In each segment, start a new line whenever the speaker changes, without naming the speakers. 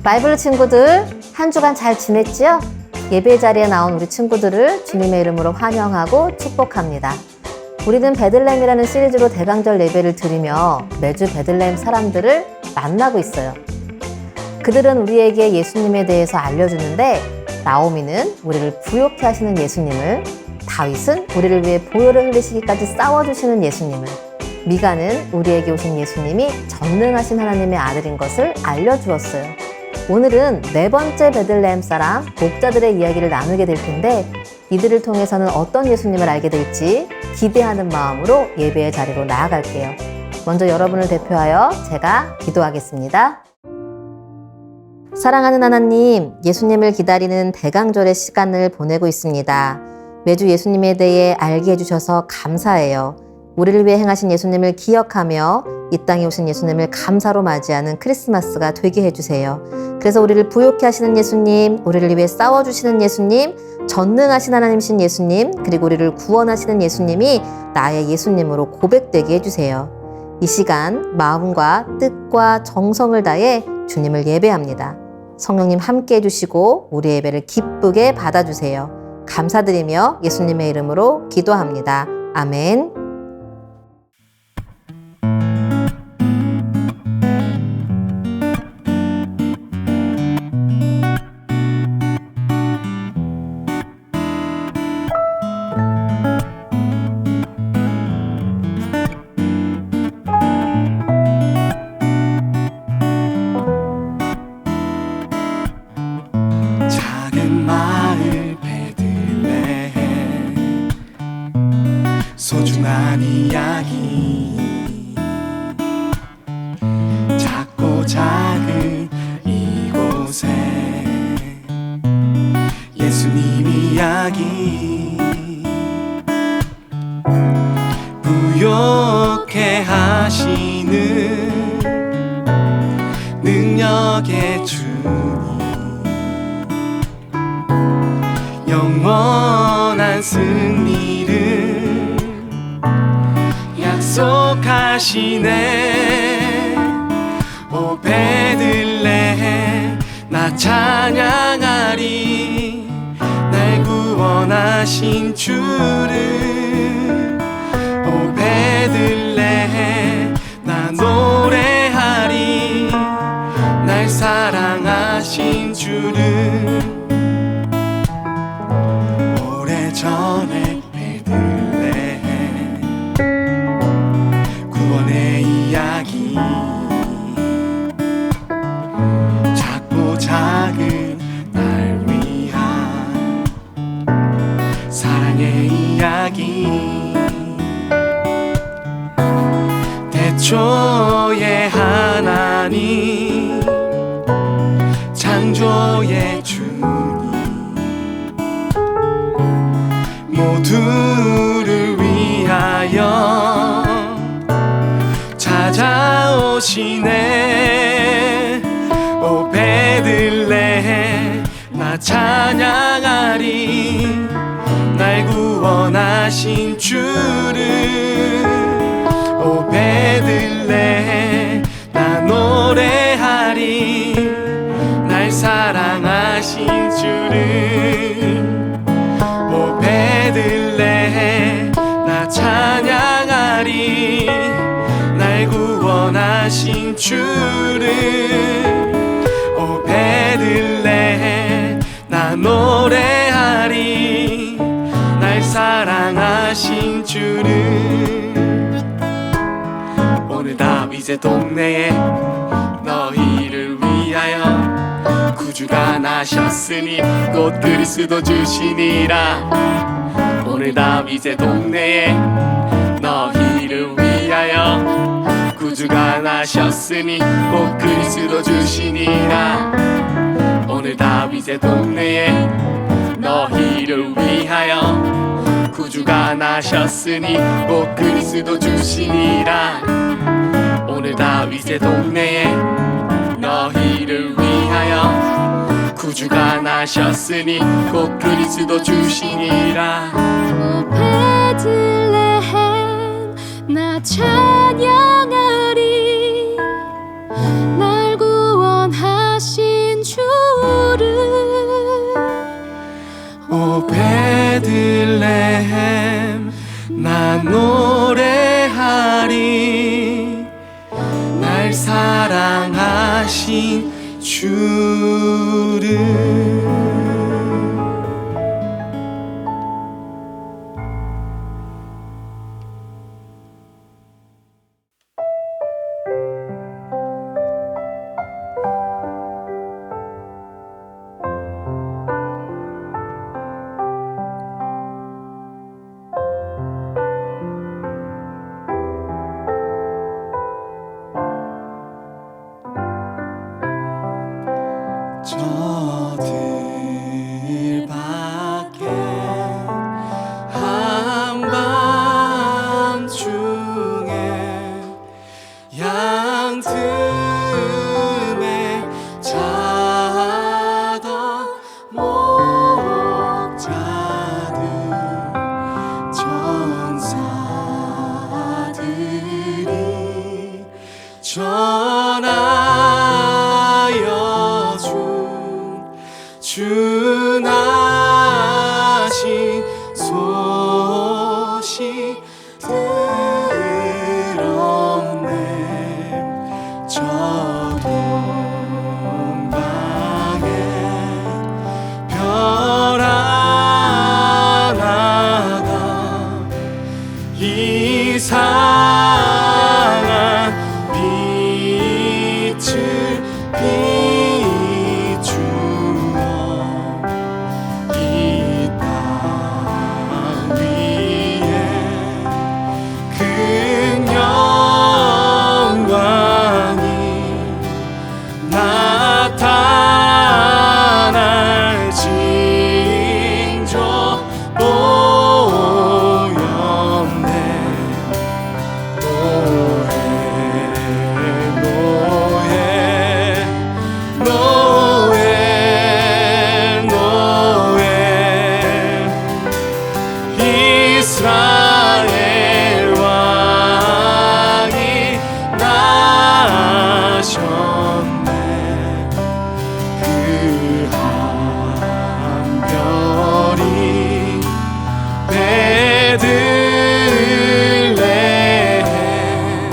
바이블 친구들, 한 주간 잘 지냈지요? 예배 자리에 나온 우리 친구들을 주님의 이름으로 환영하고 축복합니다. 우리는 베들레헴이라는 시리즈로 대강절 예배를 드리며 매주 베들레헴 사람들을 만나고 있어요. 그들은 우리에게 예수님에 대해서 알려주는데, 나오미는 우리를 부욕해 하시는 예수님을, 다윗은 우리를 위해 보혈을 흘리시기까지 싸워주시는 예수님을, 미가는 우리에게 오신 예수님이 전능하신 하나님의 아들인 것을 알려주었어요. 오늘은 네 번째 베들레헴 사람 목자들의 이야기를 나누게 될 텐데, 이들을 통해서는 어떤 예수님을 알게 될지 기대하는 마음으로 예배의 자리로 나아갈게요. 먼저 여러분을 대표하여 제가 기도하겠습니다. 사랑하는 하나님, 예수님을 기다리는 대강절의 시간을 보내고 있습니다. 매주 예수님에 대해 알게 해주셔서 감사해요. 우리를 위해 행하신 예수님을 기억하며 이 땅에 오신 예수님을 감사로 맞이하는 크리스마스가 되게 해주세요. 그래서 우리를 부욕해 하시는 예수님, 우리를 위해 싸워주시는 예수님, 전능하신 하나님이신 예수님, 그리고 우리를 구원하시는 예수님이 나의 예수님으로 고백되게 해주세요. 이 시간 마음과 뜻과 정성을 다해 주님을 예배합니다. 성령님 함께 해주시고 우리의 예배를 기쁘게 받아주세요. 감사드리며 예수님의 이름으로 기도합니다. 아멘.
소중한 이야기, 작고 작은 이곳에 예수님 이야기, 부욕해 하시는 능력의 주님, 영원한 승리를 약속하시네. 오 베들레헴 나 찬양하리, 날 구원하신 주를. 오 베들레헴 나 노래하리, 날 사랑하신 주를. 오래전에 구원의 이야기, 작고 작은 날 위한 사랑의 이야기, 태초의 하나님, 창조의 주님, 모두를 위하여 찾아오시네. 오 베들레헴 나 찬양하리, 날 구원하신 주를. 오 베들레헴 나 노래하리, 날 사랑하신 주를. 오 베들레헴 나 찬양하리, 날 구원하신 주를. 오 베들레헴 나 노래하리, 날 사랑하신 주를. 오늘 다윗의 동네에 너희를 위하여 구주가 나셨으니 곧 그리스도 주시니라. 오늘 다윗의 동네에 너희를 위하여 구주가 나셨으니 곧 그리스도 주시니라. 오늘 다윗의 동네에 너희를 위하여 구주가 나셨으니 곧 그리스도 주시니라. 오늘 다윗의 동네에 너희를 위하여 구주가 나셨으니 곧 그리스도 주시니라.
오 베들레헴 나 찬양하리, 날 구원하신
베들레헴 난 노래하리 날 사랑하신 주를. 저 들 밖에 한밤중에 양 틈에 자던 목자들 전사들이 전하여 준하신 소식 들었네. 저 동방에 별 하나가 이상한 빛을 비추어 이 땅 위에 큰 영광이 나타날 징조 보였네. 노해 노해 노해 노해 이스라엘 왕이 나셨네. 그 한별이 베들레헴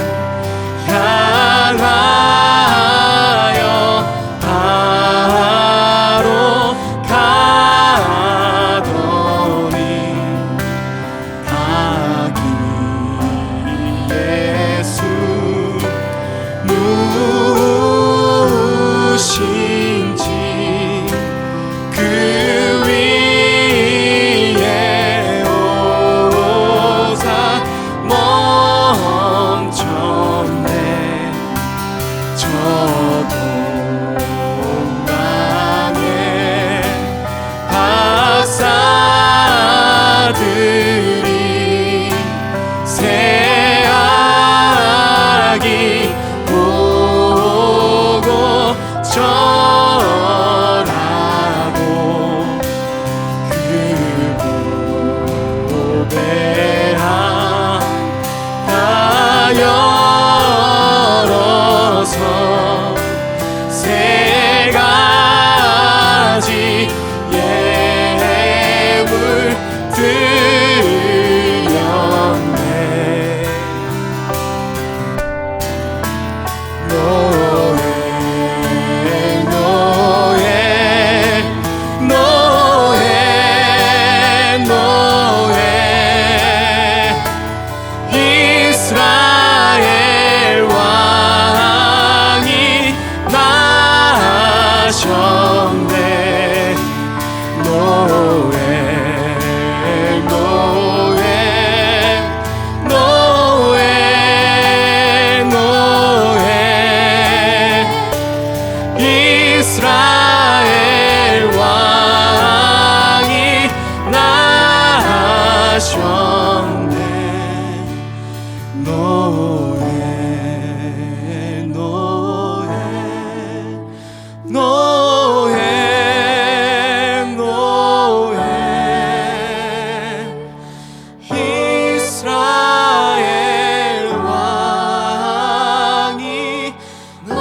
향하여 바로 가더니 아기 예수 누우신지 그 위에 오사 멈췄네. 저 동방에 박사들이 새아기 보고 절하고 그 보배함 다 열어서 세 가지 예물 드렸네. 노예 노예 노예 노예 이스라엘 왕이 나셨네. 노예 노예 노예 노예 이스라엘 왕이 나셨네. 노예 노예 노예 노예 이스라엘 왕이 나셨네.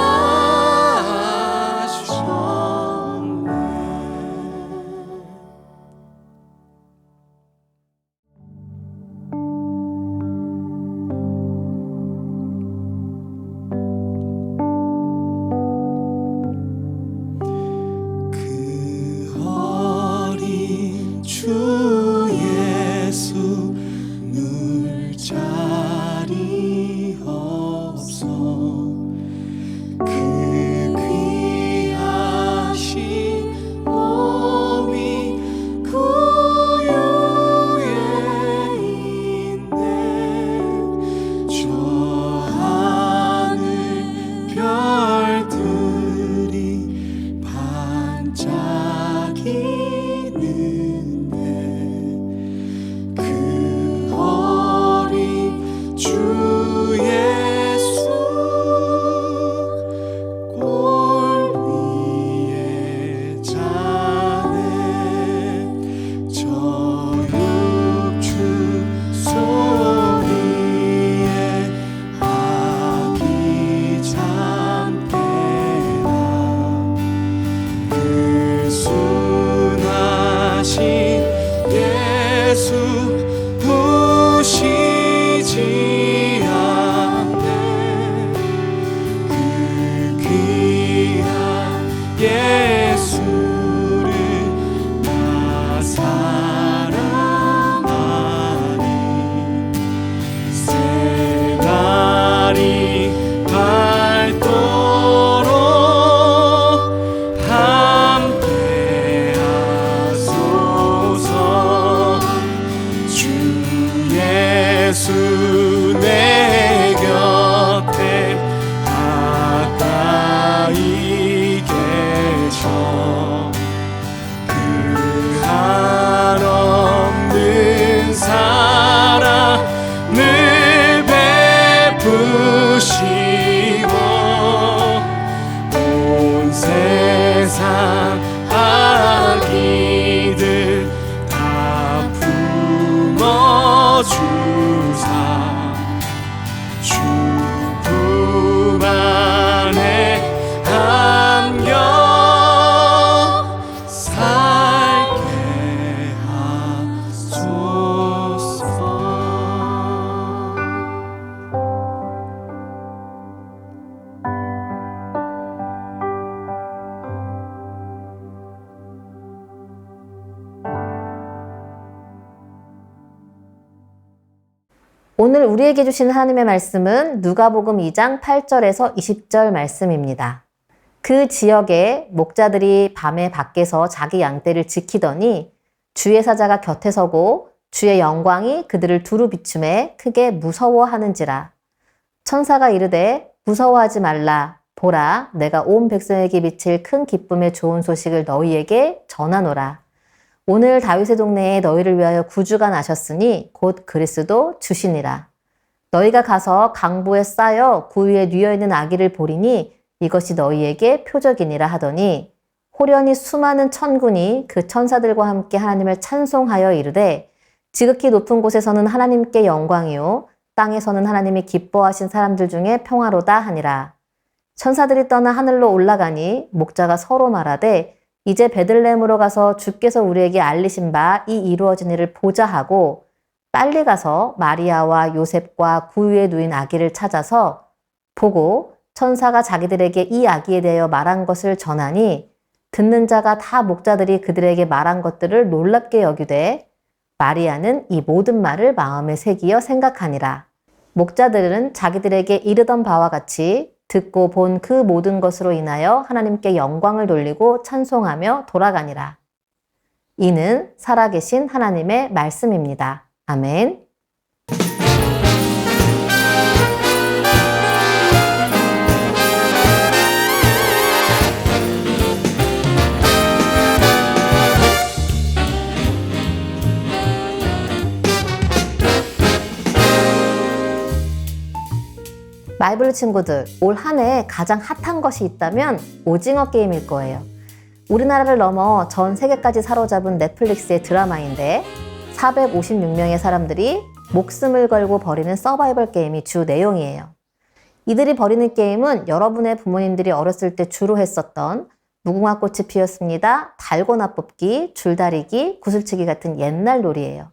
자리 없어 그 귀하신 몸이 구유에 있네 저 하늘 별들이 반짝이는데 그 어린 주 예수 골 위에 자네 저 육축 소리에 아기 잠깨나 그 순하신 예수 부시지 않네 그 귀한 예수를 나 사랑하니 새날이 밝도록 함께하소서 주 예수 내 곁에 가까이 계셔 그 한없는 사랑을 베푸시고 온 세상 아기들 다 품어주사 주품 안에 안겨 살게 하소서.
오늘 우리에게 주신 하나님의 말씀은 누가복음 2장 8절에서 20절 말씀입니다. 그 지역에 목자들이 밤에 밖에서 자기 양떼를 지키더니 주의 사자가 곁에 서고 주의 영광이 그들을 두루 비춤해 크게 무서워하는지라. 천사가 이르되 무서워하지 말라. 보라, 내가 온 백성에게 미칠 큰 기쁨의 좋은 소식을 너희에게 전하노라. 오늘 다윗의 동네에 너희를 위하여 구주가 나셨으니 곧 그리스도 주시니라. 너희가 가서 강보에 쌓여 구유에 뉘어있는 아기를 보리니 이것이 너희에게 표적이니라 하더니 호련히 수많은 천군이 그 천사들과 함께 하나님을 찬송하여 이르되 지극히 높은 곳에서는 하나님께 영광이요 땅에서는 하나님이 기뻐하신 사람들 중에 평화로다 하니라. 천사들이 떠나 하늘로 올라가니 목자가 서로 말하되 이제 베들레헴으로 가서 주께서 우리에게 알리신 바 이 이루어진 일을 보자 하고 빨리 가서 마리아와 요셉과 구유에 누인 아기를 찾아서 보고 천사가 자기들에게 이 아기에 대하여 말한 것을 전하니 듣는 자가 다 목자들이 그들에게 말한 것들을 놀랍게 여기되 마리아는 이 모든 말을 마음에 새기어 생각하니라. 목자들은 자기들에게 이르던 바와 같이 듣고 본 그 모든 것으로 인하여 하나님께 영광을 돌리고 찬송하며 돌아가니라. 이는 살아계신 하나님의 말씀입니다. 아멘. 마이블 친구들, 올 한 해 가장 핫한 것이 있다면 오징어 게임일 거예요. 우리나라를 넘어 전 세계까지 사로잡은 넷플릭스의 드라마인데 456명의 사람들이 목숨을 걸고 벌이는 서바이벌 게임이 주 내용이에요. 이들이 벌이는 게임은 여러분의 부모님들이 어렸을 때 주로 했었던 무궁화 꽃이 피었습니다, 달고나 뽑기, 줄다리기, 구슬치기 같은 옛날 놀이예요.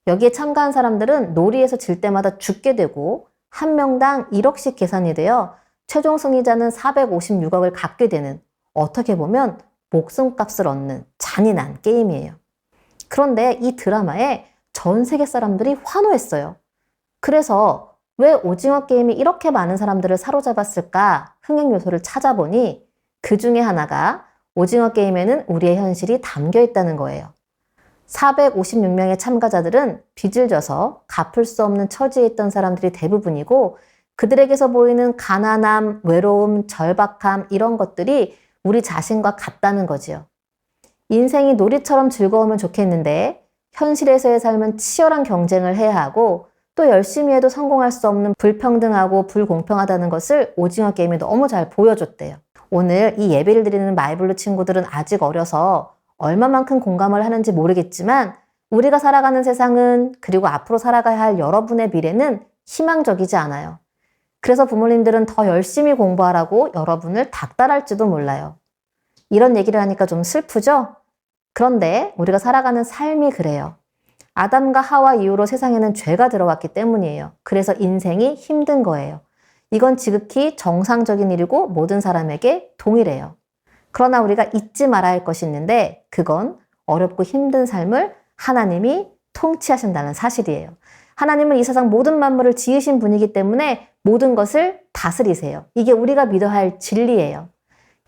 여기에 참가한 사람들은 놀이에서 질 때마다 죽게 되고 한 명당 1억씩 계산이 되어 최종 승리자는 456억을 갖게 되는, 어떻게 보면 목숨값을 얻는 잔인한 게임이에요. 그런데 이 드라마에 전 세계 사람들이 환호했어요. 그래서 왜 오징어 게임이 이렇게 많은 사람들을 사로잡았을까? 흥행 요소를 찾아보니 그 중에 하나가 오징어 게임에는 우리의 현실이 담겨 있다는 거예요. 456명의 참가자들은 빚을 져서 갚을 수 없는 처지에 있던 사람들이 대부분이고 그들에게서 보이는 가난함, 외로움, 절박함 이런 것들이 우리 자신과 같다는 거지요. 인생이 놀이처럼 즐거우면 좋겠는데 현실에서의 삶은 치열한 경쟁을 해야 하고 또 열심히 해도 성공할 수 없는 불평등하고 불공평하다는 것을 오징어 게임이 너무 잘 보여줬대요. 오늘 이 예배를 드리는 마이블루 친구들은 아직 어려서 얼마만큼 공감을 하는지 모르겠지만 우리가 살아가는 세상은 그리고 앞으로 살아가야 할 여러분의 미래는 희망적이지 않아요. 그래서 부모님들은 더 열심히 공부하라고 여러분을 닥달할지도 몰라요. 이런 얘기를 하니까 좀 슬프죠? 그런데 우리가 살아가는 삶이 그래요. 아담과 하와 이후로 세상에는 죄가 들어왔기 때문이에요. 그래서 인생이 힘든 거예요. 이건 지극히 정상적인 일이고 모든 사람에게 동일해요. 그러나 우리가 잊지 말아야 할 것이 있는데 그건 어렵고 힘든 삶을 하나님이 통치하신다는 사실이에요. 하나님은 이 세상 모든 만물을 지으신 분이기 때문에 모든 것을 다스리세요. 이게 우리가 믿어야 할 진리예요.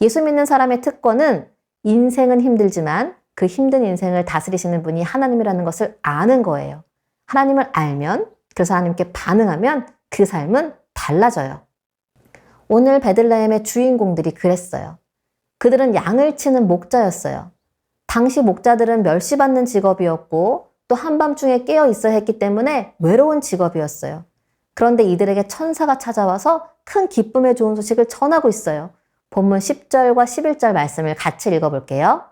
예수 믿는 사람의 특권은 인생은 힘들지만 그 힘든 인생을 다스리시는 분이 하나님이라는 것을 아는 거예요. 하나님을 알면, 그래서 하나님께 반응하면 그 삶은 달라져요. 오늘 베들레헴의 주인공들이 그랬어요. 그들은 양을 치는 목자였어요. 당시 목자들은 멸시받는 직업이었고 또 한밤중에 깨어 있어야 했기 때문에 외로운 직업이었어요. 그런데 이들에게 천사가 찾아와서 큰 기쁨의 좋은 소식을 전하고 있어요. 본문 10절과 11절 말씀을 같이 읽어볼게요.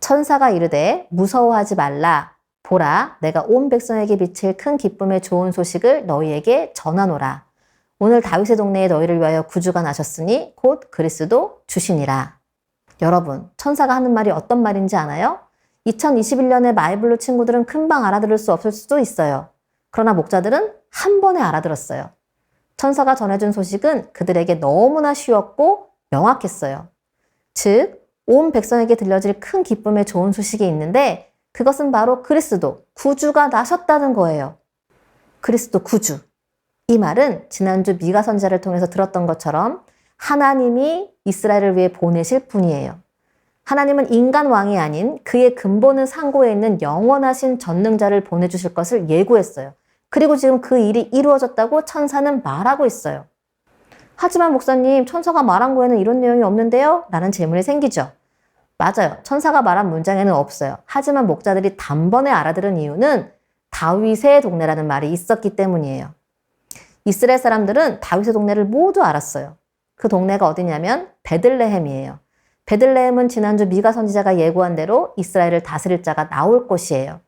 천사가 이르되 무서워하지 말라. 보라, 내가 온 백성에게 비칠 큰 기쁨의 좋은 소식을 너희에게 전하노라. 오늘 다윗의 동네에 너희를 위하여 구주가 나셨으니 곧 그리스도 주시니라. 여러분, 천사가 하는 말이 어떤 말인지 아나요? 2021년에 마이블루 친구들은 금방 알아들을 수 없을 수도 있어요. 그러나 목자들은 한 번에 알아들었어요. 천사가 전해준 소식은 그들에게 너무나 쉬웠고 명확했어요. 즉, 온 백성에게 들려질 큰 기쁨의 좋은 소식이 있는데 그것은 바로 그리스도, 구주가 나셨다는 거예요. 그리스도 구주. 이 말은 지난주 미가 선지자를 통해서 들었던 것처럼 하나님이 이스라엘을 위해 보내실 분이에요. 하나님은 인간 왕이 아닌 그의 근본은 상고에 있는 영원하신 전능자를 보내주실 것을 예고했어요. 그리고 지금 그 일이 이루어졌다고 천사는 말하고 있어요. 하지만 목사님, 천사가 말한 거에는 이런 내용이 없는데요? 라는 질문이 생기죠. 맞아요. 천사가 말한 문장에는 없어요. 하지만 목자들이 단번에 알아들은 이유는 다윗의 동네라는 말이 있었기 때문이에요. 이스라엘 사람들은 다윗의 동네를 모두 알았어요. 그 동네가 어디냐면 베들레헴이에요. 베들레헴은 지난주 미가 선지자가 예고한 대로 이스라엘을 다스릴 자가 나올 곳이에요.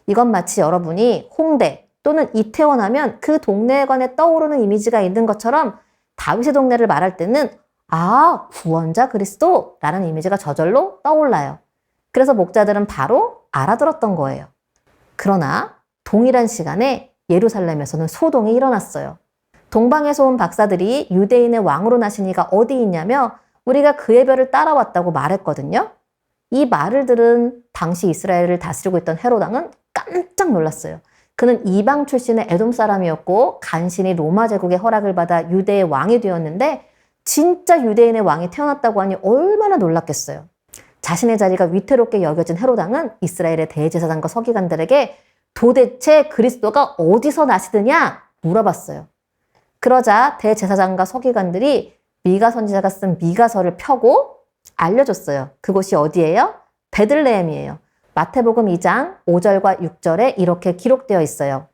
이건 마치 여러분이 홍대 또는 이태원 하면 그 동네에 관해 떠오르는 이미지가 있는 것처럼 다윗의 동네를 말할 때는 구원자 그리스도 라는 이미지가 저절로 떠올라요. 그래서 목자들은 바로 알아들었던 거예요. 그러나 동일한 시간에 예루살렘에서는 소동이 일어났어요. 동방에서 온 박사들이 유대인의 왕으로 나신 이가 어디 있냐며 우리가 그의 별을 따라왔다고 말했거든요. 이 말을 들은 당시 이스라엘을 다스리고 있던 헤롯 왕은 깜짝 놀랐어요. 그는 이방 출신의 에돔 사람이었고 간신히 로마 제국의 허락을 받아 유대의 왕이 되었는데 진짜 유대인의 왕이 태어났다고 하니 얼마나 놀랐겠어요. 자신의 자리가 위태롭게 여겨진 헤롯 왕은 이스라엘의 대제사장과 서기관들에게 도대체 그리스도가 어디서 나시느냐 물어봤어요. 그러자 대제사장과 서기관들이 미가 선지자가 쓴 미가서를 펴고 알려줬어요. 그곳이 어디예요? 베들레헴이에요. 마태복음 2장 5절과 6절에 이렇게 기록되어 있어요.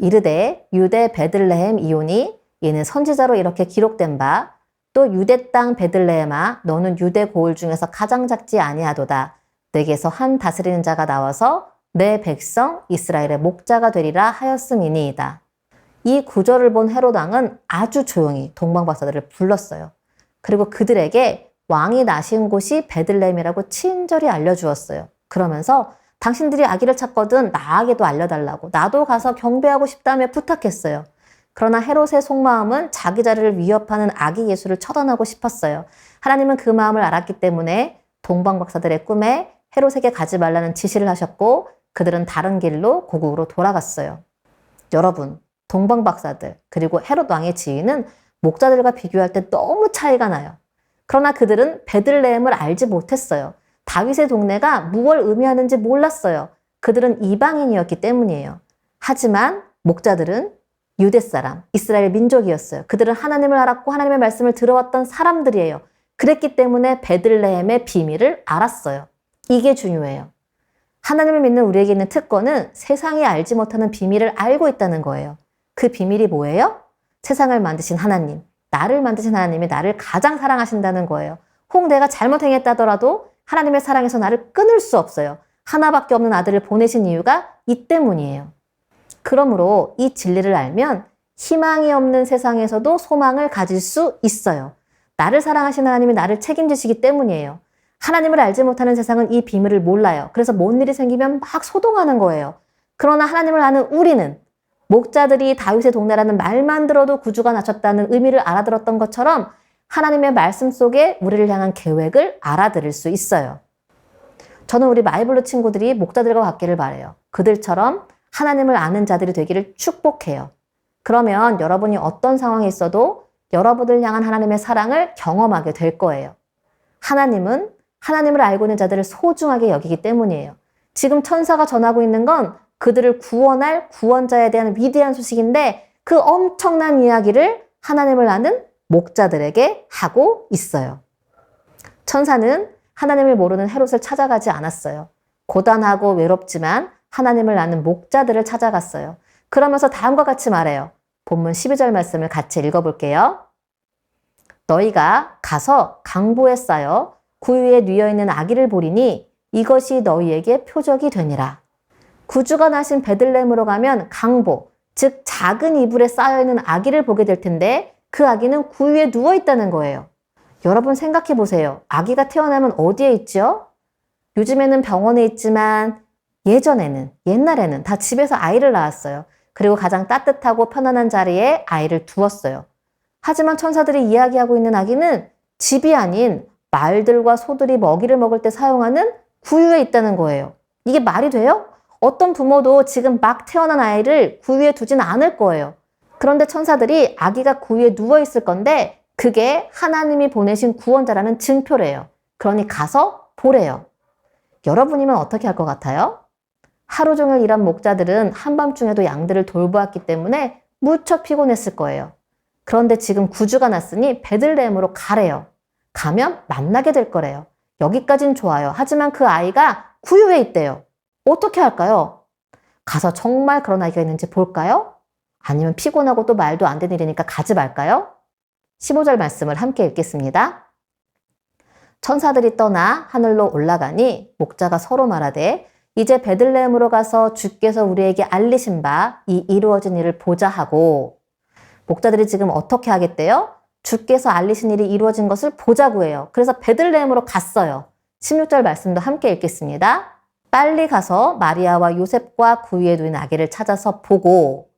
이르되 유대 베들레헴 이오니 이는 선지자로 이렇게 기록된 바 또 유대 땅 베들레헴아 너는 유대 고을 중에서 가장 작지 아니하도다. 내게서 한 다스리는 자가 나와서 내 백성 이스라엘의 목자가 되리라 하였음이니이다. 이 구절을 본 헤롯 왕은 아주 조용히 동방박사들을 불렀어요. 그리고 그들에게 왕이 나신 곳이 베들레헴이라고 친절히 알려주었어요. 그러면서 당신들이 아기를 찾거든 나에게도 알려달라고 나도 가서 경배하고 싶다며 부탁했어요. 그러나 헤롯의 속마음은 자기 자리를 위협하는 아기 예수를 처단하고 싶었어요. 하나님은 그 마음을 알았기 때문에 동방박사들의 꿈에 헤롯에게 가지 말라는 지시를 하셨고 그들은 다른 길로 고국으로 돌아갔어요. 여러분, 동방 박사들, 그리고 헤롯 왕의 지위는 목자들과 비교할 때 너무 차이가 나요. 그러나 그들은 베들레헴을 알지 못했어요. 다윗의 동네가 무엇을 의미하는지 몰랐어요. 그들은 이방인이었기 때문이에요. 하지만 목자들은 유대 사람, 이스라엘 민족이었어요. 그들은 하나님을 알았고 하나님의 말씀을 들어왔던 사람들이에요. 그랬기 때문에 베들레헴의 비밀을 알았어요. 이게 중요해요. 하나님을 믿는 우리에게 있는 특권은 세상이 알지 못하는 비밀을 알고 있다는 거예요. 그 비밀이 뭐예요? 세상을 만드신 하나님, 나를 만드신 하나님이 나를 가장 사랑하신다는 거예요. 혹 내가 잘못 행했다더라도 하나님의 사랑에서 나를 끊을 수 없어요. 하나밖에 없는 아들을 보내신 이유가 이 때문이에요. 그러므로 이 진리를 알면 희망이 없는 세상에서도 소망을 가질 수 있어요. 나를 사랑하신 하나님이 나를 책임지시기 때문이에요. 하나님을 알지 못하는 세상은 이 비밀을 몰라요. 그래서 뭔 일이 생기면 막 소동하는 거예요. 그러나 하나님을 아는 우리는 목자들이 다윗의 동네라는 말만 들어도 구주가 나셨다는 의미를 알아들었던 것처럼 하나님의 말씀 속에 우리를 향한 계획을 알아들을 수 있어요. 저는 우리 마이블루 친구들이 목자들과 같기를 바라요. 그들처럼 하나님을 아는 자들이 되기를 축복해요. 그러면 여러분이 어떤 상황에 있어도 여러분을 향한 하나님의 사랑을 경험하게 될 거예요. 하나님은 하나님을 알고 있는 자들을 소중하게 여기기 때문이에요. 지금 천사가 전하고 있는 건 그들을 구원할 구원자에 대한 위대한 소식인데 그 엄청난 이야기를 하나님을 아는 목자들에게 하고 있어요. 천사는 하나님을 모르는 헤롯을 찾아가지 않았어요. 고단하고 외롭지만 하나님을 아는 목자들을 찾아갔어요. 그러면서 다음과 같이 말해요. 본문 12절 말씀을 같이 읽어볼게요. 너희가 가서 강보에 쌓여 구유에 뉘어있는 아기를 보리니 이것이 너희에게 표적이 되니라. 구주가 나신 베들레헴으로 가면 강보, 즉 작은 이불에 쌓여있는 아기를 보게 될 텐데 그 아기는 구유에 누워있다는 거예요. 여러분 생각해 보세요. 아기가 태어나면 어디에 있죠? 요즘에는 병원에 있지만 옛날에는 다 집에서 아이를 낳았어요. 그리고 가장 따뜻하고 편안한 자리에 아이를 두었어요. 하지만 천사들이 이야기하고 있는 아기는 집이 아닌 말들과 소들이 먹이를 먹을 때 사용하는 구유에 있다는 거예요. 이게 말이 돼요? 어떤 부모도 지금 막 태어난 아이를 구유에 두진 않을 거예요. 그런데 천사들이 아기가 구유에 누워 있을 건데 그게 하나님이 보내신 구원자라는 증표래요. 그러니 가서 보래요. 여러분이면 어떻게 할 것 같아요? 하루 종일 일한 목자들은 한밤중에도 양들을 돌보았기 때문에 무척 피곤했을 거예요. 그런데 지금 구주가 났으니 베들레헴으로 가래요. 가면 만나게 될 거래요. 여기까진 좋아요. 하지만 그 아이가 구유에 있대요. 어떻게 할까요? 가서 정말 그런 아이가 있는지 볼까요? 아니면 피곤하고 또 말도 안 되는 일이니까 가지 말까요? 15절 말씀을 함께 읽겠습니다. 천사들이 떠나 하늘로 올라가니 목자가 서로 말하되 이제 베들레헴으로 가서 주께서 우리에게 알리신 바 이 이루어진 일을 보자 하고 목자들이 지금 어떻게 하겠대요? 주께서 알리신 일이 이루어진 것을 보자고 해요. 그래서 베들레헴으로 갔어요. 16절 말씀도 함께 읽겠습니다. 빨리 가서 마리아와 요셉과 구유에 누인 아기를 찾아서 보고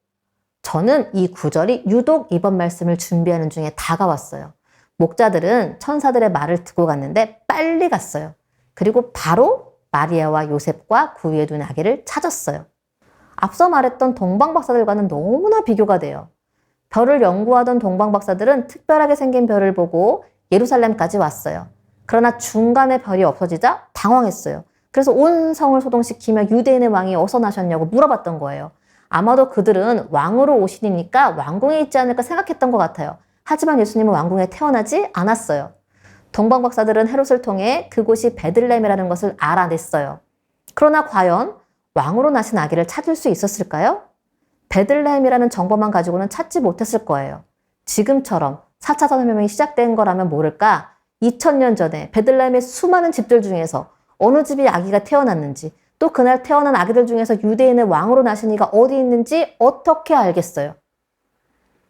저는 이 구절이 유독 이번 말씀을 준비하는 중에 다가왔어요. 목자들은 천사들의 말을 듣고 갔는데 빨리 갔어요. 그리고 바로 마리아와 요셉과 구유에 누인 아기를 찾았어요. 앞서 말했던 동방박사들과는 너무나 비교가 돼요. 별을 연구하던 동방박사들은 특별하게 생긴 별을 보고 예루살렘까지 왔어요. 그러나 중간에 별이 없어지자 당황했어요. 그래서 온 성을 소동시키며 유대인의 왕이 어디서 나셨냐고 물어봤던 거예요. 아마도 그들은 왕으로 오시니까 왕궁에 있지 않을까 생각했던 것 같아요. 하지만 예수님은 왕궁에 태어나지 않았어요. 동방박사들은 헤롯을 통해 그곳이 베들레헴이라는 것을 알아냈어요. 그러나 과연 왕으로 나신 아기를 찾을 수 있었을까요? 베들레헴이라는 정보만 가지고는 찾지 못했을 거예요. 지금처럼 4차 산업혁명이 시작된 거라면 모를까 2000년 전에 베들레헴의 수많은 집들 중에서 어느 집이 아기가 태어났는지 또 그날 태어난 아기들 중에서 유대인의 왕으로 나신 이가 어디 있는지 어떻게 알겠어요?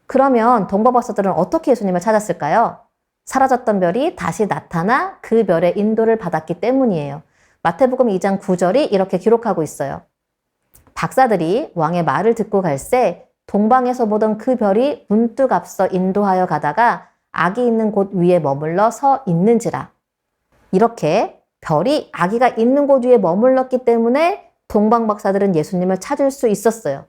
그러면 동방박사들은 어떻게 예수님을 찾았을까요? 사라졌던 별이 다시 나타나 그 별의 인도를 받았기 때문이에요. 마태복음 2장 9절이 이렇게 기록하고 있어요. 박사들이 왕의 말을 듣고 갈새 동방에서 보던 그 별이 문득 앞서 인도하여 가다가 아기 있는 곳 위에 머물러 서 있는지라. 이렇게 별이 아기가 있는 곳 위에 머물렀기 때문에 동방박사들은 예수님을 찾을 수 있었어요.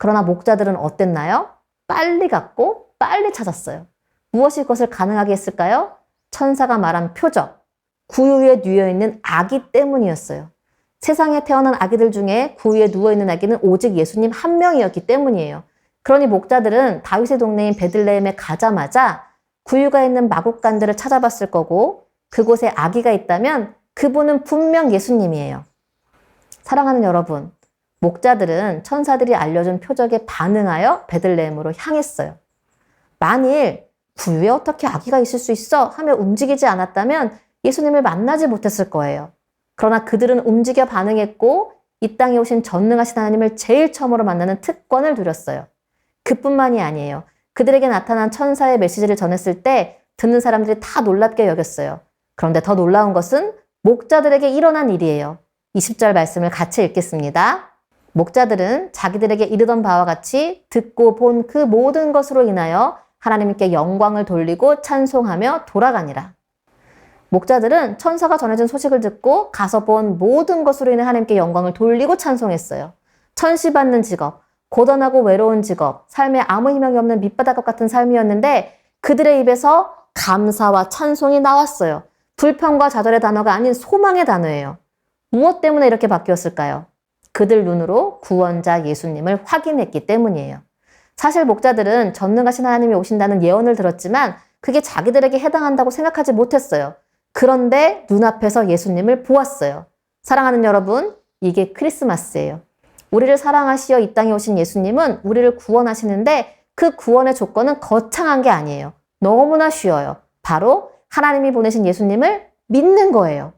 그러나 목자들은 어땠나요? 빨리 갔고 빨리 찾았어요. 무엇이 그것을 가능하게 했을까요? 천사가 말한 표적, 구유에 누워있는 아기 때문이었어요. 세상에 태어난 아기들 중에 구유에 누워있는 아기는 오직 예수님 한 명이었기 때문이에요. 그러니 목자들은 다윗의 동네인 베들레헴에 가자마자 구유가 있는 마구간들을 찾아봤을 거고 그곳에 아기가 있다면 그분은 분명 예수님이에요. 사랑하는 여러분, 목자들은 천사들이 알려준 표적에 반응하여 베들레헴으로 향했어요. 만일 구유에 어떻게 아기가 있을 수 있어? 하며 움직이지 않았다면 예수님을 만나지 못했을 거예요. 그러나 그들은 움직여 반응했고 이 땅에 오신 전능하신 하나님을 제일 처음으로 만나는 특권을 누렸어요. 그뿐만이 아니에요. 그들에게 나타난 천사의 메시지를 전했을 때 듣는 사람들이 다 놀랍게 여겼어요. 그런데 더 놀라운 것은 목자들에게 일어난 일이에요. 20절 말씀을 같이 읽겠습니다. 목자들은 자기들에게 이르던 바와 같이 듣고 본 그 모든 것으로 인하여 하나님께 영광을 돌리고 찬송하며 돌아가니라. 목자들은 천사가 전해준 소식을 듣고 가서 본 모든 것으로 인해 하나님께 영광을 돌리고 찬송했어요. 천시받는 직업, 고단하고 외로운 직업, 삶에 아무 희망이 없는 밑바닥 같은 삶이었는데 그들의 입에서 감사와 찬송이 나왔어요. 불평과 좌절의 단어가 아닌 소망의 단어예요. 무엇 때문에 이렇게 바뀌었을까요? 그들 눈으로 구원자 예수님을 확인했기 때문이에요. 사실 목자들은 전능하신 하나님이 오신다는 예언을 들었지만 그게 자기들에게 해당한다고 생각하지 못했어요. 그런데 눈앞에서 예수님을 보았어요. 사랑하는 여러분, 이게 크리스마스예요. 우리를 사랑하시어 이 땅에 오신 예수님은 우리를 구원하시는데 그 구원의 조건은 거창한 게 아니에요. 너무나 쉬워요. 바로 하나님이 보내신 예수님을 믿는 거예요.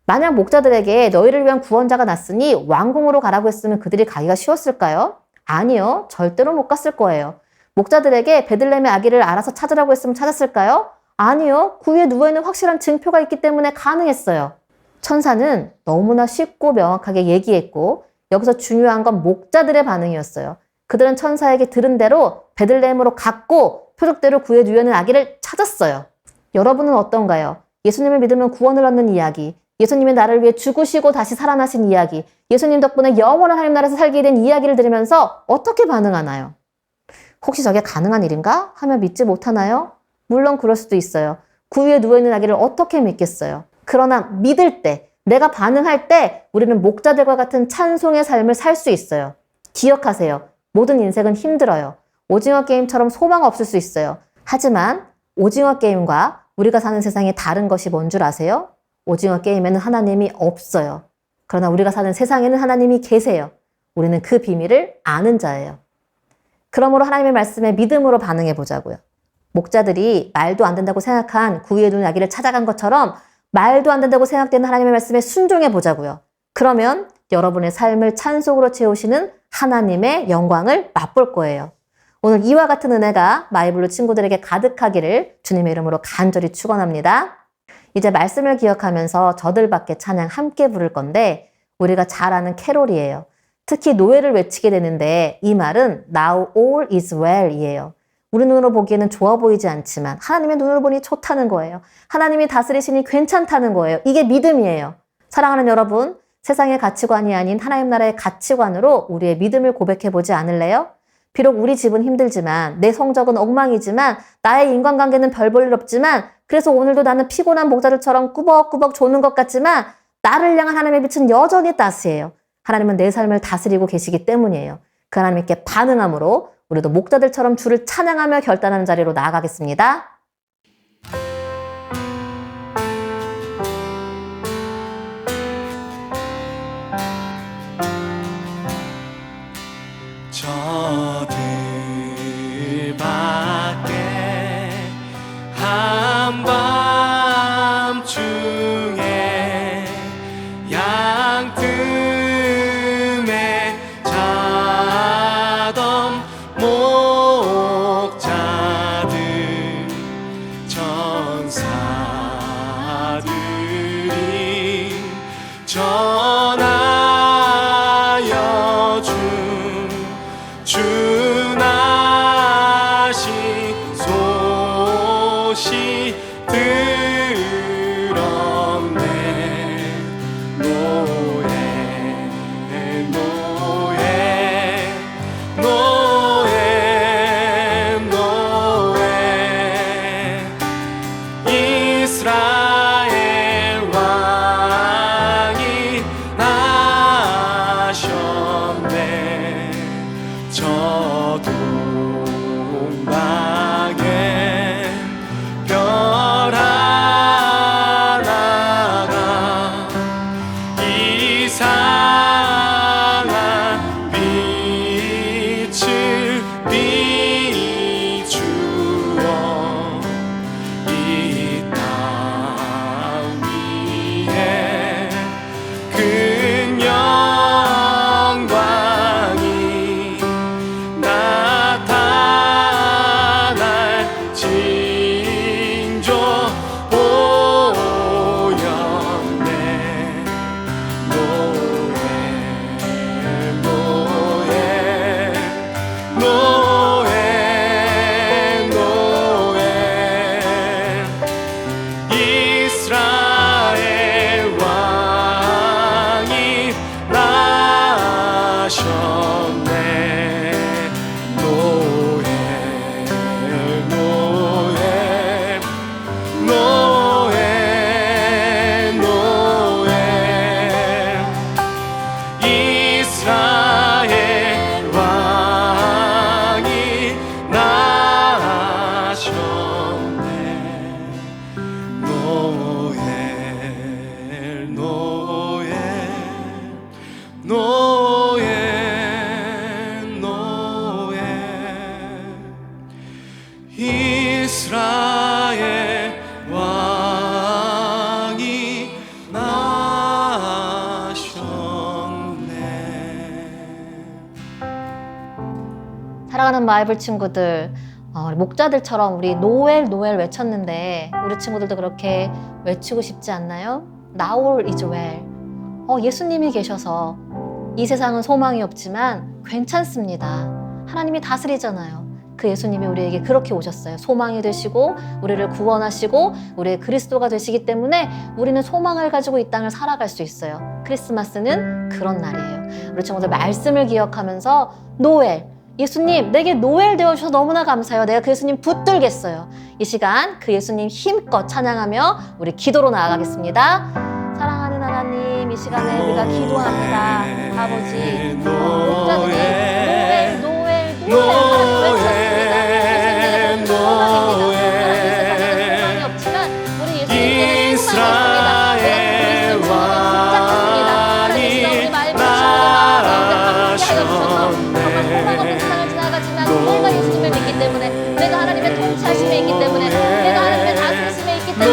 만약 목자들에게 너희를 위한 구원자가 났으니 왕궁으로 가라고 했으면 그들이 가기가 쉬웠을까요? 아니요. 절대로 못 갔을 거예요. 목자들에게 베들레헴의 아기를 알아서 찾으라고 했으면 찾았을까요? 아니요. 구유에 누워있는 확실한 증표가 있기 때문에 가능했어요. 천사는 너무나 쉽고 명확하게 얘기했고 여기서 중요한 건 목자들의 반응이었어요. 그들은 천사에게 들은 대로 베들레헴으로 갔고 표적대로 구유에 누워있는 아기를 찾았어요. 여러분은 어떤가요? 예수님을 믿으면 구원을 얻는 이야기, 예수님이 나를 위해 죽으시고 다시 살아나신 이야기, 예수님 덕분에 영원한 하나님 나라에서 살게 된 이야기를 들으면서 어떻게 반응하나요? 혹시 저게 가능한 일인가? 하며 믿지 못하나요? 물론 그럴 수도 있어요. 구유에 누워있는 아기를 어떻게 믿겠어요? 그러나 믿을 때, 내가 반응할 때 우리는 목자들과 같은 찬송의 삶을 살 수 있어요. 기억하세요. 모든 인생은 힘들어요. 오징어 게임처럼 소망 없을 수 있어요. 하지만 오징어 게임과 우리가 사는 세상에 다른 것이 뭔 줄 아세요? 오징어 게임에는 하나님이 없어요. 그러나 우리가 사는 세상에는 하나님이 계세요. 우리는 그 비밀을 아는 자예요. 그러므로 하나님의 말씀에 믿음으로 반응해 보자고요. 목자들이 말도 안 된다고 생각한 구유에 누운 아기를 찾아간 것처럼 말도 안 된다고 생각되는 하나님의 말씀에 순종해 보자고요. 그러면 여러분의 삶을 찬송으로 채우시는 하나님의 영광을 맛볼 거예요. 오늘 이와 같은 은혜가 마이블루 친구들에게 가득하기를 주님의 이름으로 간절히 축원합니다. 이제 말씀을 기억하면서 저들밖에 찬양 함께 부를 건데 우리가 잘 아는 캐롤이에요. 특히 노예를 외치게 되는데 이 말은 Now all is well 이에요. 우리 눈으로 보기에는 좋아 보이지 않지만 하나님의 눈으로 보니 좋다는 거예요. 하나님이 다스리시니 괜찮다는 거예요. 이게 믿음이에요. 사랑하는 여러분, 세상의 가치관이 아닌 하나님 나라의 가치관으로 우리의 믿음을 고백해보지 않을래요? 비록 우리 집은 힘들지만 내 성적은 엉망이지만 나의 인간관계는 별 볼 일 없지만 그래서 오늘도 나는 피곤한 목자들처럼 꾸벅꾸벅 조는 것 같지만 나를 향한 하나님의 빛은 여전히 따스해요. 하나님은 내 삶을 다스리고 계시기 때문이에요. 그 하나님께 반응함으로 우리도 목자들처럼 주를 찬양하며 결단하는 자리로 나아가겠습니다.
저들 밖에 한밤중에 양틈에 자던 목자들 천사들이 전하여 주나신 소식 들었네. 노예 이스라엘 왕이 나셨네.
사랑하는 바이블 친구들, 우리 목자들처럼 우리 노엘 외쳤는데 우리 친구들도 그렇게 외치고 싶지 않나요? Now all is well. 예수님이 계셔서 이 세상은 소망이 없지만 괜찮습니다. 하나님이 다스리잖아요. 그 예수님이 우리에게 그렇게 오셨어요. 소망이 되시고 우리를 구원하시고 우리의 그리스도가 되시기 때문에 우리는 소망을 가지고 이 땅을 살아갈 수 있어요. 크리스마스는 그런 날이에요. 우리 친구들 말씀을 기억하면서 노엘, 예수님 내게 노엘 되어주셔서 너무나 감사해요. 내가 그 예수님 붙들겠어요. 이 시간 그 예수님 힘껏 찬양하며 우리 기도로 나아가겠습니다. 사랑하는 하나님, 이 시간에 우리가 기도합니다. 아버지, 목자들이 노엘 하나님 외쳤습니다. 예수님 내게 소망입니다. 하나님 이 세상에는 소망이 없지만 우리 예수님께는 소망이 있습니다. 내가 그 그리스도 주님을 붙잡습니다. 하나님 이 시간 우리 말씀 주님의 마음 가운데 함께 하여 주셔서 정말 소망 없는 세상을 지나가지만 내가 예수님을 믿기 때문에, 내가 하나님의 통치하심에 있기 때문에, 내가 하나님의 다스리심에 있기 때문에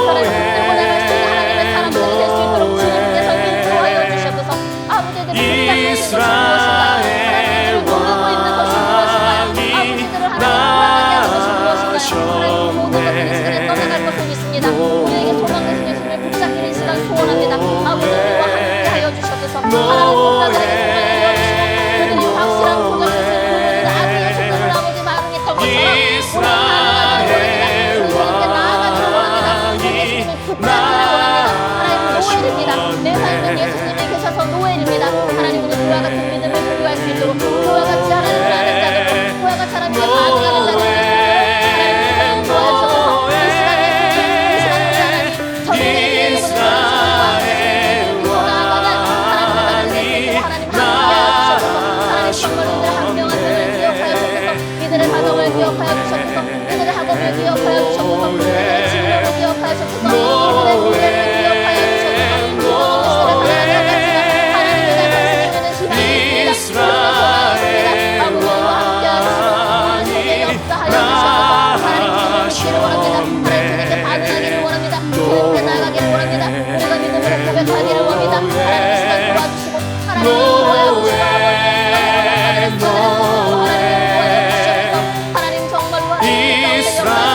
하나님 붙들고 나갈 수 있는 하나님의 사람들이 될 수 있도록 주님께서 인도하여 주셔서 아버지들을 붙잡고 있는 것이 무엇인가, 하나님을 모르고 있는 것이 무엇인가, 아버지들을 하나님 불안하게 하는 것이 무엇인가, 하나님 모든 것들이 이 시간에 떠나갈 것을 믿습니다. 우리에게 소망 되신 예수님을 붙잡기를 이 시간 소원합니다. 아버지 우리와 함께 하여 주셔서 하나님 목자들에게 소망이 되어주시고 그들이 확실한 고정되신 부분이나 악의 예수들을 아버지 반응했던 것처럼 우리가 반응하기를 원합니다. 주님께 나아가기를 원합니다. 예수님을 붙잡기를 원합니다. 하나님 노엘입니다. 내 삶은 예수님이 계셔서 노엘입니다. 하나님 오늘 그와 같은 믿음을 소유할 수 있도록, 그와 같이 하나님을 아는 자들로, 그와 같이 하나님께 반응하는 자들로 하나님 도와주셔서 이 시간에 이 시간에 하나님 저들에게 드리는 것을 하나님 나아가는 하나님의 자들에게 하나님 함께하여 주셔서 하나님 정말 이들의 한명한 분을 기억하여 주셔서 이들의 가정을 기억하여 주셔서 이들의 학업을 기억하여 주셔서 이들의 진로를 기억하여 주셔서 이들의 교회를 기억하여 주셔서 모든 것들을 하나님 하나님의 말씀에는 희망이 있습니다. 아버지와 함께하여 주시고 오늘 속에 역사하여 주셔서 하나님 주님을 믿기를 원합니다. 하나님 주님께 반응하기를 원합니다. 주님께 나아가기를 원합니다. 우리가 믿음으로 고백하기를 원합니다. 하나님 이 시간 도와주시고 하나님 인도하여 주시고 아버지 이 시간을 하나님 인도하여 주셔서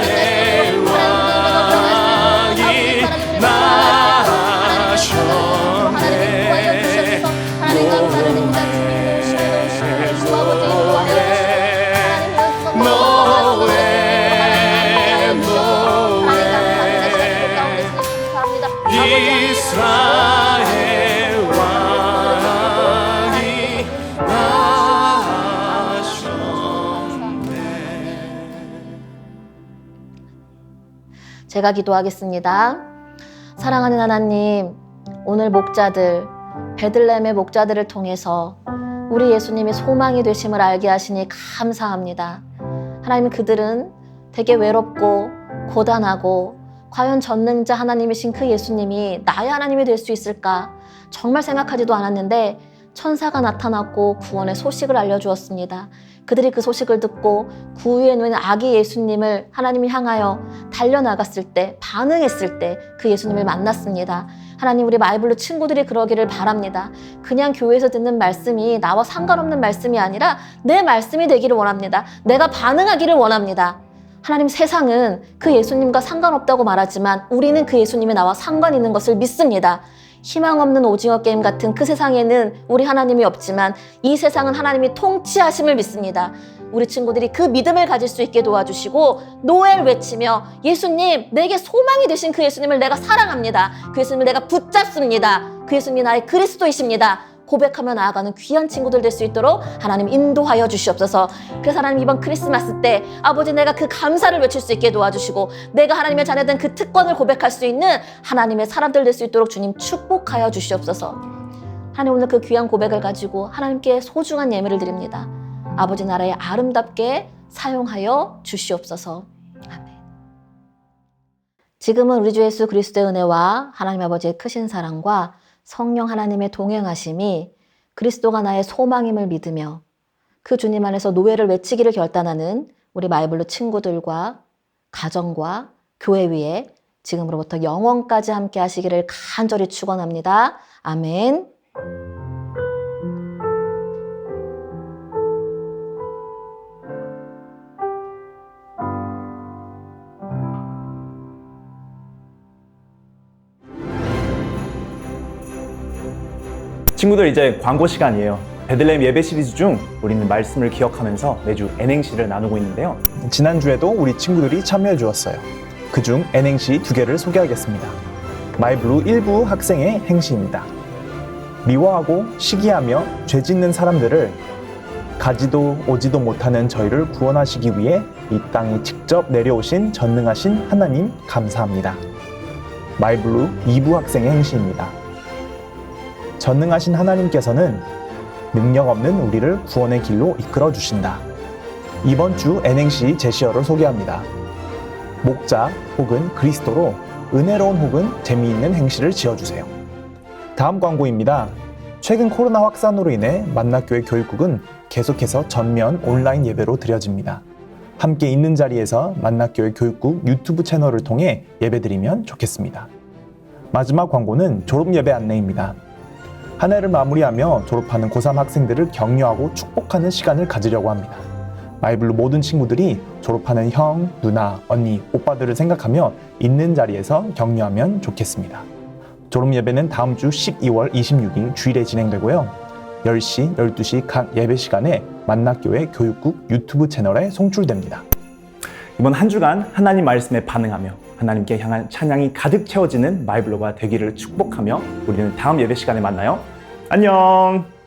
하나님 정말로 하나님 하나님 감사를 드립니다. 주님 오시고 아버지 인도하여 주시고 하나님 하나님 감사합니다. 시간 가운데 주님 감사합니다.
이스라엘 왕이 나셨네.
제가 기도하겠습니다. 사랑하는 하나님, 오늘 목자들, 베들레헴의 목자들을 통해서 우리 예수님이 소망이 되심을 알게 하시니 감사합니다. 하나님, 그들은 되게 외롭고 고단하고 과연 전능자 하나님이신 그 예수님이 나의 하나님이 될 수 있을까 정말 생각하지도 않았는데 천사가 나타났고 구원의 소식을 알려주었습니다. 그들이 그 소식을 듣고 구유에 놓인 아기 예수님을 하나님이 향하여 달려나갔을 때, 반응했을 때 그 예수님을 만났습니다. 하나님, 우리 마이블루 친구들이 그러기를 바랍니다. 그냥 교회에서 듣는 말씀이 나와 상관없는 말씀이 아니라 내 말씀이 되기를 원합니다. 내가 반응하기를 원합니다. 하나님, 세상은 그 예수님과 상관없다고 말하지만 우리는 그 예수님이 나와 상관 있는 것을 믿습니다. 희망 없는 오징어 게임 같은 그 세상에는 우리 하나님이 없지만 이 세상은 하나님이 통치하심을 믿습니다. 우리 친구들이 그 믿음을 가질 수 있게 도와주시고 노엘 외치며 예수님, 내게 소망이 되신 그 예수님을 내가 사랑합니다. 그 예수님을 내가 붙잡습니다. 그 예수님이 나의 그리스도이십니다. 고백하며 나아가는 귀한 친구들 될 수 있도록 하나님 인도하여 주시옵소서. 그래서 하나님, 이번 크리스마스 때 아버지, 내가 그 감사를 외칠 수 있게 도와주시고 내가 하나님의 자녀된 그 특권을 고백할 수 있는 하나님의 사람들 될 수 있도록 주님 축복하여 주시옵소서. 하나님, 오늘 그 귀한 고백을 가지고 하나님께 소중한 예물을 드립니다. 아버지 나라에 아름답게 사용하여 주시옵소서. 아멘. 지금은 우리 주 예수 그리스도의 은혜와 하나님 아버지의 크신 사랑과 성령 하나님의 동행하심이 그리스도가 나의 소망임을 믿으며 그 주님 안에서 노예를 외치기를 결단하는 우리 마이블루 친구들과 가정과 교회 위에 지금으로부터 영원까지 함께 하시기를 간절히 축원합니다. 아멘.
친구들, 이제 광고 시간이에요. 베들레헴 예배 시리즈 중 우리는 말씀을 기억하면서 매주 N행시를 나누고 있는데요.
지난주에도 우리 친구들이 참여해 주었어요. 그중 N행시 2개를 소개하겠습니다. 마이블루 1부 학생의 행시입니다. 미워하고 시기하며 죄 짓는 사람들을 가지도 오지도 못하는 저희를 구원하시기 위해 이 땅에 직접 내려오신 전능하신 하나님 감사합니다. 마이블루 2부 학생의 행시입니다. 전능하신 하나님께서는 능력 없는 우리를 구원의 길로 이끌어 주신다. 이번 주 N행시 제시어를 소개합니다. 목자 혹은 그리스도로 은혜로운 혹은 재미있는 행시를 지어주세요. 다음 광고입니다. 최근 코로나 확산으로 인해 만나교회 교육국은 계속해서 전면 온라인 예배로 드려집니다. 함께 있는 자리에서 만나교회 교육국 유튜브 채널을 통해 예배드리면 좋겠습니다. 마지막 광고는 졸업 예배 안내입니다. 한 해를 마무리하며 졸업하는 고3 학생들을 격려하고 축복하는 시간을 가지려고 합니다. 마이블루 모든 친구들이 졸업하는 형, 누나, 언니, 오빠들을 생각하며 있는 자리에서 격려하면 좋겠습니다. 졸업 예배는 다음 주 12월 26일 주일에 진행되고요. 10시, 12시 각 예배 시간에 만나교회 교육국 유튜브 채널에 송출됩니다.
이번 한 주간 하나님 말씀에 반응하며 하나님께 향한 찬양이 가득 채워지는 마이블루가 되기를 축복하며 우리는 다음 예배 시간에 만나요. 안녕!